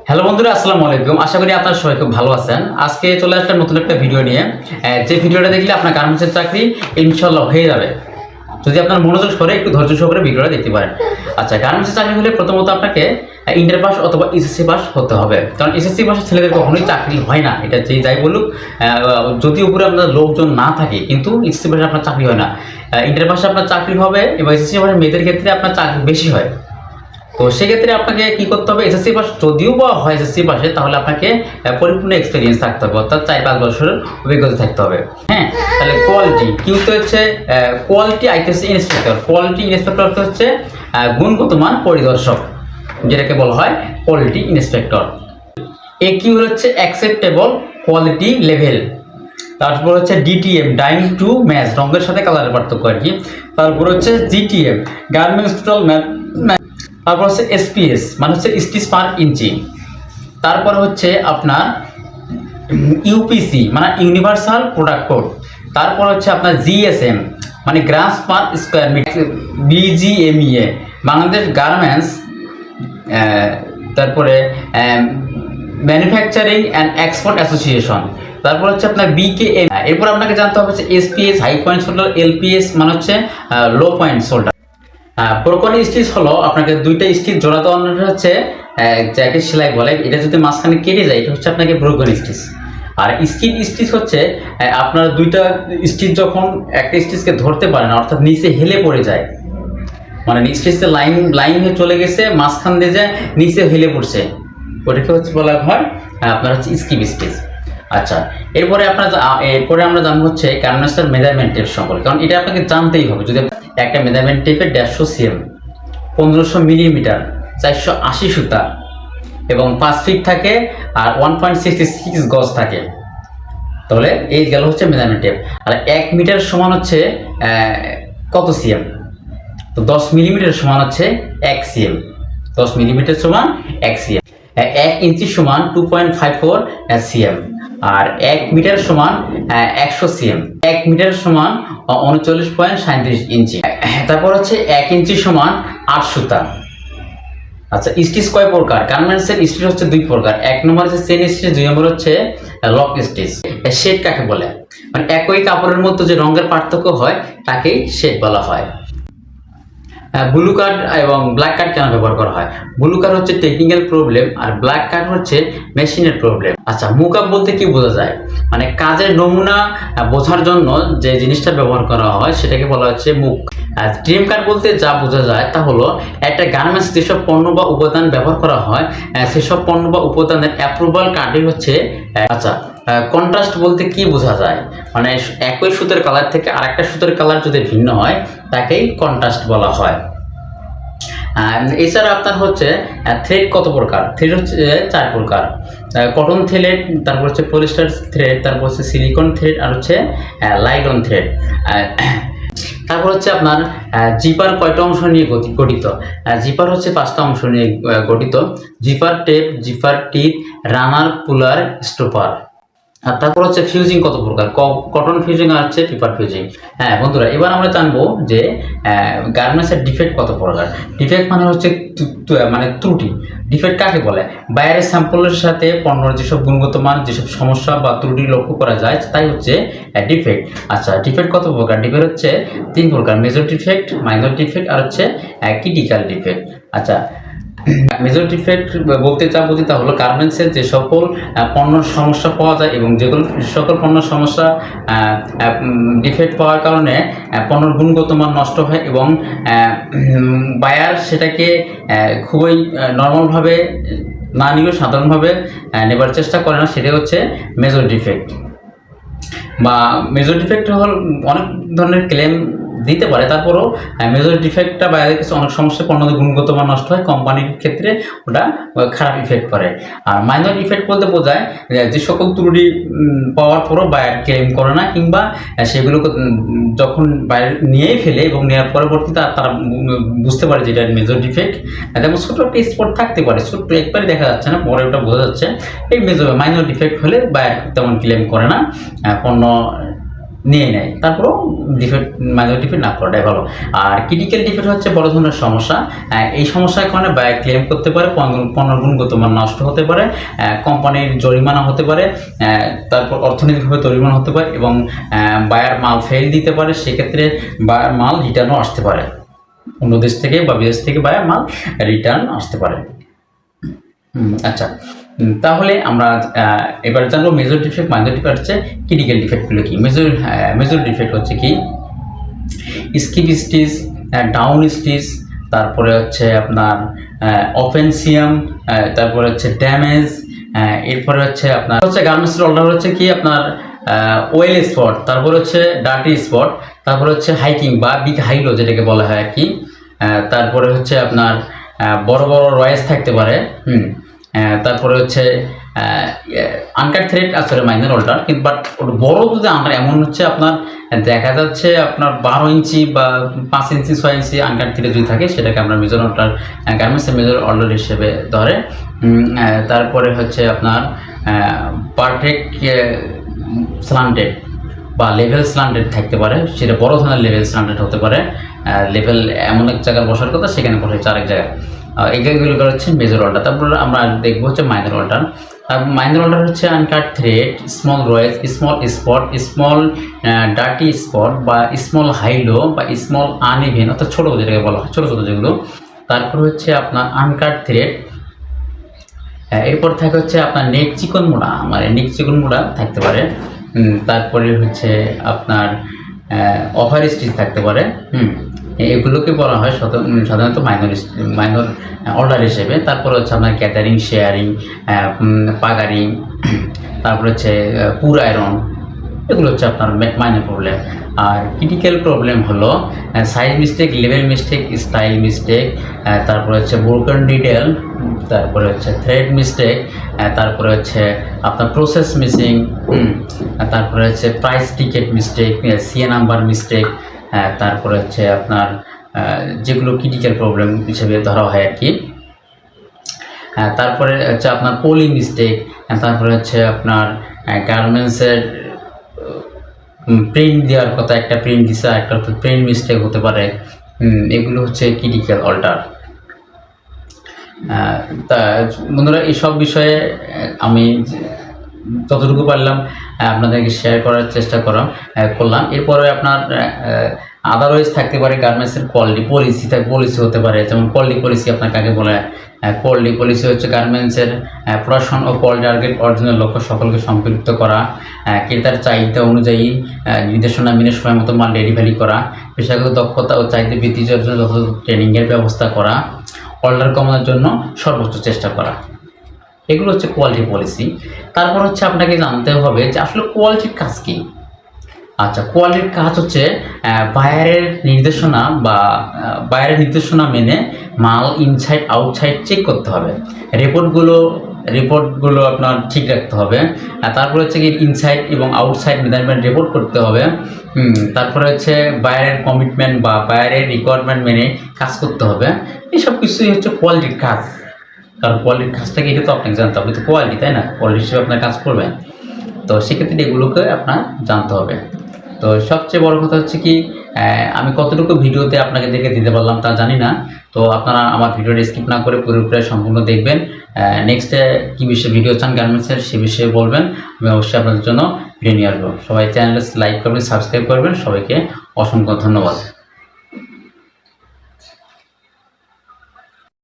Hello বন্ধুরা, আসসালামু আলাইকুম। আশা করি আপনারা সবাই খুব ভালো আছেন। আজকে চলে আসলাম নতুন একটা ভিডিও নিয়ে। যে ভিডিওটা দেখলে আপনার গার্মেন্টসের চাকরি ইনশাল্লাহ হয়ে যাবে, যদি আপনার মনোযোগ সরে একটু ধৈর্য সহকারে ভিডিওটা দেখতে পারেন। আচ্ছা, গার্মেন্টসের চাকরি হলে প্রথমত আপনাকে ইন্টার পাস অথবা এসএসসি পাস হতে হবে, কারণ এসএসসি পাসের ছেলেদের কখনোই চাকরি হয় না। এটা যে যাই বলুক, যদি উপরে আপনার লোকজন না থাকে, কিন্তু এসএসসি পাসে আপনার চাকরি হয় না। ইন্টার পাসে আপনার চাকরি হবে এবং এসএসসি পাসের মেয়েদের ক্ষেত্রে আপনার চাকরি বেশি হয়। তো সেক্ষেত্রে আপনাকে কি করতে হবে, এসএসসি পাস যদিও বা হয় এসএসসি পাসে, তাহলে আপনাকে পরিপূর্ণ এক্সপিরিয়েন্স থাকতে হবে, অর্থাৎ 4-5 বছরের অভিজ্ঞতা থাকতে হবে। হ্যাঁ, তাহলে কোয়ালিটি কিউতে হচ্ছে quality ITC inspector. Quality inspector হচ্ছে গুণগত মান পরিদর্শক, যেটাকে বলা হয় কোয়ালিটি ইন্সপেক্টর। এ কিউ হচ্ছে অ্যাকসেপ্টেবল কোয়ালিটি লেভেল। তারপর হচ্ছে ডিটিএম, ডাইং টু ম্যাচ, রঙের সাথে কালারের পার্থক্য আর কি। তারপর হচ্ছে জিটিএম, গার্মেন্টস টোটাল ম্যাথ। তারপর হচ্ছে এসপিএস, মানে হচ্ছে স্টিচ পার ইঞ্চি। তারপর হচ্ছে আপনার ইউপিসি, মানে ইউনিভার্সাল প্রোডাক্ট কোড। তারপর হচ্ছে আপনার জিএসএম, মানে grams per square metre. BGMEA, Bangladesh garments, তারপরে ম্যানুফ্যাকচারিং অ্যান্ড এক্সপোর্ট অ্যাসোসিয়েশন। তারপর হচ্ছে আপনার বিকেএম। এরপর আপনাকে জানতে হবে হচ্ছে SPS, high point shoulder. LPS মানে হচ্ছে লো পয়েন্ট শোল্ডার। প্রকরণ স্টিচ হলো আপনাকে দুইটা স্টিচ জোড়া দেওয়ানোটা হচ্ছে যাকে সেলাই বলে। এটা যদি মাঝখানে কেটে যায়, এটা হচ্ছে আপনাকে ব্রোকন স্টিচ। আর স্কিপ স্টিচ হচ্ছে আপনার দুইটা স্টিচ যখন একটা স্টিচকে ধরতে পারে না, অর্থাৎ নিচে হেলে পড়ে যায়, মানে স্টিচে লাইন লাইন হয়ে চলে গেছে, মাঝখান দিয়ে যায় নিচে হেলে পড়ছে, ওটাকে হচ্ছে বলা হয় আপনার হচ্ছে স্কিপ স্টিচ। আচ্ছা, এরপরে আমরা জানবো হচ্ছে গার্মেন্টসের মেজারমেন্ট টেপ সম্পর্কে, কারণ এটা আপনাকে জানতেই হবে। যদি একটা মেজারমেন্ট টেপের 150 সিএম, 1500 মিলিমিটার, 480 সুতা এবং 5 ফিট থাকে, আর 1.66 গজ থাকে, তাহলে এই গেল হচ্ছে মেজারমেন্ট টেপ। আর 1 মিটার সমান হচ্ছে কত সিএম? তো 10 মিলিমিটার সমান হচ্ছে 1 সিএম। 10 মিলিমিটার সমান 1 সিএম। 1 ইঞ্চি সমান 2.54 সিএম। আর 1 মিটার সমান 100 সিএম। 1 মিটার সমান 39.37 ইঞ্চি। তারপর হচ্ছে 1 ইঞ্চি সমান 8 সুতা। আচ্ছা, স্টিচ কয় প্রকার? গার্মেন্টসের স্টিচ হচ্ছে 2 প্রকার। 1 নম্বর হচ্ছে চেন স্টিচ, 2 নম্বর হচ্ছে লক স্টিচ। শেড কাকে বলে? মানে একই কাপড়ের মধ্যে যে রঙের পার্থক্য হয় তাকেই শেড বলা হয়। ব্লু কার্ড এবং ব্ল্যাক কার্ড কেন ব্যবহার করা হয়? ব্লু কার্ড হচ্ছে টেকনিক্যাল প্রবলেম, আর ব্ল্যাক কার্ড হচ্ছে মেশিনের প্রবলেম। আচ্ছা, মুক আপ বলতে কি বোঝা যায়? মানে কাজের নমুনা বোঝার জন্য যে জিনিসটা ব্যবহার করা হয় সেটাকে বলা হচ্ছে মুক। আর ট্রিম কার্ড বলতে যা বোঝা যায় তা হলো একটা গার্মেন্টস যেসব পণ্য বা উপাদান ব্যবহার করা হয় সেসব পণ্য বা উপাদানের অ্যাপ্রুভাল কার্ডই হচ্ছে। আচ্ছা, কন্ট্রাস্ট বলতে কি বোঝা যায়? মানে একই সুতের কালার থেকে আরেকটা সুতের কালার যদি ভিন্ন হয় তাকেই কন্ট্রাস্ট বলা হয়। এছাড়া আপনার হচ্ছে থ্রেড কত প্রকার? থ্রেড হচ্ছে 4 প্রকার। কটন থ্রেড, তারপর হচ্ছে পলিস্টার থ্রেড, তারপর হচ্ছে সিলিকন থ্রেড, আর হচ্ছে লাইলন থ্রেড। তারপর হচ্ছে আপনার জিপার কয়টা অংশ নিয়ে গঠিত? জিপার হচ্ছে 5টা অংশ নিয়ে গঠিত। জিপার টেপ, জিপার টিপ, রানার, পুলার, স্টোপার। আর তারপর হচ্ছে ফিউজিং কত প্রকার? কটন ফিউজিং আর হচ্ছে পেপার ফিউজিং। হ্যাঁ বন্ধুরা, এবার আমরা জানবো যে গার্মেন্টসের ডিফেক্ট কত প্রকার। ডিফেক্ট মানে হচ্ছে মানে ত্রুটি। ডিফেক্ট কাকে বলে? বাইরের স্যাম্পলের সাথে পণ্যের যেসব গুণগত মান, যেসব সমস্যা বা ত্রুটি লক্ষ্য করা যায় তাই হচ্ছে ডিফেক্ট। আচ্ছা, ডিফেক্ট কত প্রকার? ডিফেক্ট হচ্ছে 3 প্রকার: মেজর ডিফেক্ট, মাইনর ডিফেক্ট, আর হচ্ছে ক্রিটিক্যাল ডিফেক্ট। আচ্ছা, মেজর ডিফেক্ট বলতে যা বুঝি তা হলো গার্মেন্টসের যে সকল পণ্যের সমস্যা পাওয়া যায় এবং যেগুলো সকল পণ্যের সমস্যা ডিফেক্ট পাওয়ার কারণে পণ্যের গুণগত মান নষ্ট হয় এবং বায়ার সেটাকে খুবই নর্মালভাবে না নিয়েও সাধারণভাবে নেবার চেষ্টা করে না, সেটাই হচ্ছে মেজর ডিফেক্ট। বা মেজর ডিফেক্ট হল অনেক ধরনের ক্লেম দিতে পারে, তারপরেও মেজর ডিফেক্টটা বাইরে কিছু অনেক সমস্যা, পণ্যের গুণগত মান নষ্ট হয়, কোম্পানির ক্ষেত্রে ওটা খারাপ ইফেক্ট করে। আর মাইনর ইফেক্ট বলতে বোঝায় যে সকল ত্রুটি পাওয়ার পরও বায়ার ক্লেম করে না, কিংবা সেগুলো যখন বাইরে নিয়েই ফেলে এবং নেওয়ার পরবর্তীতে তারা বুঝতে পারে যে এটা মেজর ডিফেক্ট। যেমন ছোটো একটা স্পট থাকতে পারে, ছোট্ট একবারই দেখা যাচ্ছে না, পরে ওটা বোঝা যাচ্ছে। এই মাইনর ডিফেক্ট হলে বায়ার তেমন ক্লেম করে না, পণ্য নিয়ে নেয়, তারপরেও ডিফেক্ট মাইনর ডিফেক্ট না করাটাই ভালো। আর ক্রিটিক্যাল ডিফেক্ট হচ্ছে বড় ধরনের সমস্যা। এই সমস্যার কারণে ব্যয় ক্লেম করতে পারে, পণ্যের গুণগত মান নষ্ট হতে পারে, কোম্পানির জরিমানা হতে পারে, তারপর অর্থনৈতিকভাবে জরিমানা হতে পারে এবং বায়ার মাল ফেল দিতে পারে। সেক্ষেত্রে বায়ার মাল রিটার্নও আসতে পারে, অন্য দেশ থেকে বা বিদেশ থেকে বায়ার মাল রিটার্ন আসতে পারে। আচ্ছা, তাহলে আমরা এবার জানবো মেজর ডিফেক্ট, মাইনর ডিফেক্ট হচ্ছে, ক্রিটিক্যাল ডিফেক্টগুলো কি। মেজর ডিফেক্ট হচ্ছে কি স্কিপ স্টিচ, ডাউন স্টিচ, তারপরে হচ্ছে আপনার অফেন্সিয়াম, তারপরে হচ্ছে ড্যামেজ, এরপরে হচ্ছে আপনার হচ্ছে গার্মেন্টসের অর্ডার হচ্ছে কি আপনার ওয়েল স্পট, তারপর হচ্ছে ডার্টি স্পট, তারপর হচ্ছে হাইকিং বা বিগ হাইলো যেটাকে বলা হয় আর কি। তারপরে হচ্ছে আপনার বড় বড় রয়েস থাকতে পারে। তারপরে হচ্ছে আনকাট থ্রেড আসলে মাইনর অল্টার, কিন্তু বাট বড় যদি আনকাট এমন হচ্ছে আপনার দেখা যাচ্ছে আপনার 12 ইঞ্চি বা 5 ইঞ্চি 6 ইঞ্চি আনকাট থ্রেড যদি থাকে সেটাকে আমরা মেজর অল্টার, গার্মেন্টসের মেজর অল্টার হিসেবে ধরে। তারপরে হচ্ছে আপনার পারফেক্ট স্লান্টেড বা লেভেল স্লান্টেড থাকতে পারে, সেটা বড় ধরনের লেভেল স্লান্টেড হতে পারে। লেভেল এমন এক জায়গায় বসার কথা সেখানে বসেছে আরেক জায়গায়, এইগুলো হচ্ছে মেজর অল্টার। তারপর আমরা দেখবো হচ্ছে মাইনর অল্টার। মাইনর অল্টার হচ্ছে uncut thread, small rays, small spot, small dirty spot বা স্মল হাইলো বা স্মল আনইভেন, অর্থাৎ ছোটো যেটাকে বলা হয়, ছোটো ছোটো যেগুলো। তারপর হচ্ছে আপনার আনকাট থ্রেড। এরপর থাকে হচ্ছে আপনার নেক চিকন মোড়া, মানে নেক চিকন মোড়া থাকতে পারে। তারপরে হচ্ছে আপনার ওভার স্টিচ থাকতে পারে। এগুলোকে বলা হয় সাধারণত মাইনর অর্ডার হিসেবে। তারপর হচ্ছে আপনার গ্যাদারিং, শেয়ারিং, পাগারিং, তারপর হচ্ছে পুর আয়রন, এগুলো হচ্ছে আপনার মাইনর প্রবলেম। আর ক্রিটিক্যাল প্রবলেম হলো size mistake, level mistake, style mistake, তারপরে হচ্ছে ব্রোকেন ডিটেল, তারপরে হচ্ছে থ্রেড মিস্টেক, তারপরে হচ্ছে আপনার প্রসেস মিসিং, তারপরে হচ্ছে price ticket mistake, CA number mistake, তারপরে হচ্ছে আপনার যেগুলো ক্রিটিক্যাল প্রবলেম হিসেবে ধরা হয় আর কি। তারপরে হচ্ছে আপনার পলি মিস্টেক, তারপরে হচ্ছে আপনার গার্মেন্টসের প্রিন্ট দেওয়ার কথা, একটা প্রিন্ট দিচ্ছে একটা প্রিন্ট মিস্টেক হতে পারে। এগুলো হচ্ছে ক্রিটিক্যাল অল্টার। তা বন্ধুরা, এইসব বিষয়ে আমি যতটুকু পারলাম আপনাদেরকে শেয়ার করার চেষ্টা করলাম। এরপরে আপনার আদারওয়াইজ থাকতে পারে গার্মেন্টসের কোয়ালিটি পলিসি হতে পারে। যেমন কোয়ালিটি পলিসি আপনার কাকে বলে? কোয়ালিটি পলিসি হচ্ছে গার্মেন্টসের প্রোডাকশন ও কোয়ালিটি টার্গেট অর্জনের লক্ষ্য সকলকে সম্পৃক্ত করা, ক্রেতার চাহিদা অনুযায়ী নির্দেশনা মেনে সময় মতো মাল ডেলিভারি করা, পেশাগত দক্ষতা ও চাহিদা বৃদ্ধির জন্য যথাযথ ট্রেনিংয়ের ব্যবস্থা করা, অর্ডার কমানোর জন্য সর্বোচ্চ চেষ্টা করা। এগুলো হচ্ছে কোয়ালিটি পলিসি। তারপর হচ্ছে আপনাকে জানতে হবে যে আসলে কোয়ালিটির কাজ কী। আচ্ছা, কোয়ালিটির কাজ হচ্ছে বায়ারের নির্দেশনা মেনে মাল ইনসাইড আউটসাইড চেক করতে হবে, রিপোর্টগুলো আপনার ঠিক রাখতে হবে। তারপরে হচ্ছে কি ইনসাইড এবং আউটসাইড মেজারমেন্ট রিপোর্ট করতে হবে। তারপরে হচ্ছে বায়ারের কমিটমেন্ট বা বায়ারের রিকোয়ারমেন্ট মেনে কাজ করতে হবে। এইসব কিছুই হচ্ছে কোয়ালিটির কাজ। কারণ কোয়ালিটির কাজটাকে এটা তো আপনাকে জানতে হবে, তো কোয়ালিটি, তাই না? কোয়ালিটি হিসেবে আপনার কাজ করবেন, তো সেক্ষেত্রে এগুলোকে আপনার জানতে হবে। তো সবচেয়ে বড় কথা হচ্ছে কি আমি কতটুকু ভিডিওতে আপনাকে দেখে দিতে পারলাম তা জানি না। তো আপনারা আমার ভিডিওটা স্কিপ না করে পুরোপুরি সম্পূর্ণ দেখবেন। নেক্সটে কী বিষয়ে ভিডিও চান গার্মেন্টসের সে বিষয়ে বলবেন, আমি অবশ্যই আপনাদের জন্য ভিডিও নিয়ে আসবো। সবাই চ্যানেলটা লাইক করবেন, সাবস্ক্রাইব করবেন। সবাইকে অসংখ্য ধন্যবাদ।